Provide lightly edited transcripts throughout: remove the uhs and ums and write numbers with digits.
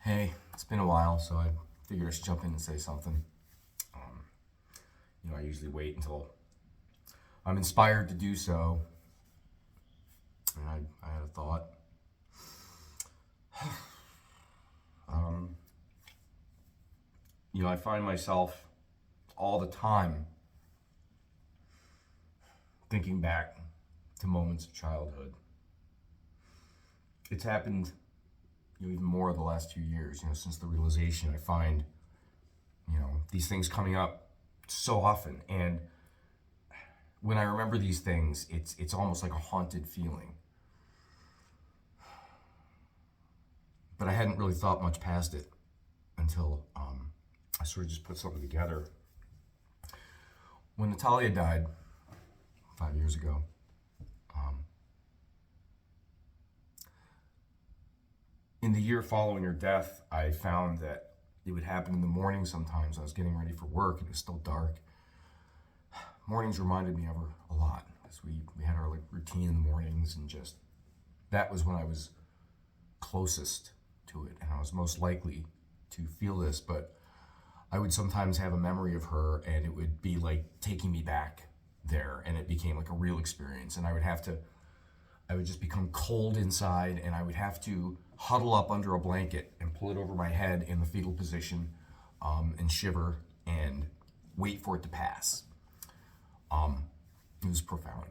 Hey, it's been a while, so I figured I should jump in and say something. I usually wait until I'm inspired to do so. And I had a thought. Um, I find myself all the time thinking back to moments of childhood. It's happened, even more the last 2 years, since the realization. I find, these things coming up so often. And when I remember these things, it's almost like a haunted feeling. But I hadn't really thought much past it until I sort of just put something together. When Natalia died 5 years ago, in the year following her death, I found that it would happen in the morning sometimes. I was getting ready for work and it was still dark. Mornings reminded me of her a lot, because we had our routine in the mornings, and just that was when I was closest to it and I was most likely to feel this. But I would sometimes have a memory of her and it would be like taking me back there, and it became like a real experience. And I would just become cold inside, and I would have to huddle up under a blanket and pull it over my head in the fetal position, and shiver and wait for it to pass. It was profound.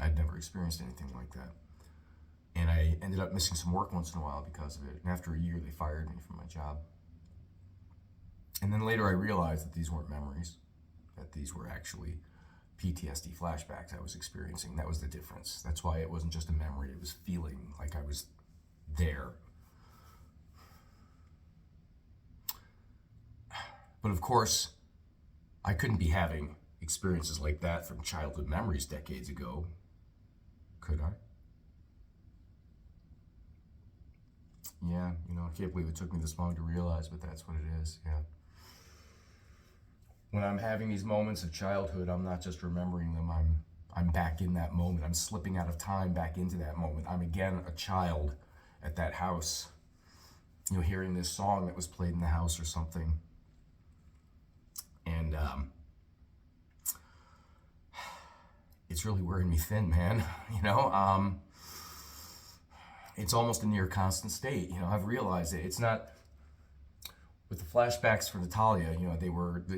I'd never experienced anything like that. And I ended up missing some work once in a while because of it. And after a year, they fired me from my job. And then later I realized that these weren't memories, that these were actually PTSD flashbacks I was experiencing. That was the difference. That's why it wasn't just a memory, it was feeling like I was there. But of course, I couldn't be having experiences like that from childhood memories decades ago, could I? Yeah, I can't believe it took me this long to realize, but that's what it is, yeah. When I'm having these moments of childhood, I'm not just remembering them, I'm back in that moment. I'm slipping out of time back into that moment. I'm again a child at that house, hearing this song that was played in the house or something. And it's really wearing me thin, man. It's almost a near constant state. I've realized it. It's not with the flashbacks for Natalia. They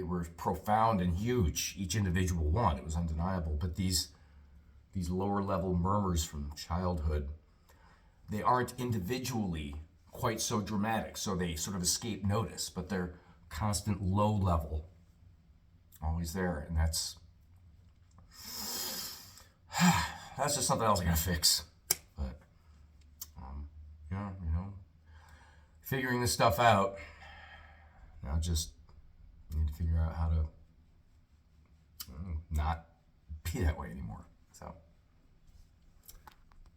were profound and huge. Each individual one, it was undeniable. But these lower level murmurs from childhood, they aren't individually quite so dramatic, so they sort of escape notice. But they're constant low level, always there, and that's just something else I gotta fix. But yeah, figuring this stuff out. I just need to figure out how to not be that way anymore. So.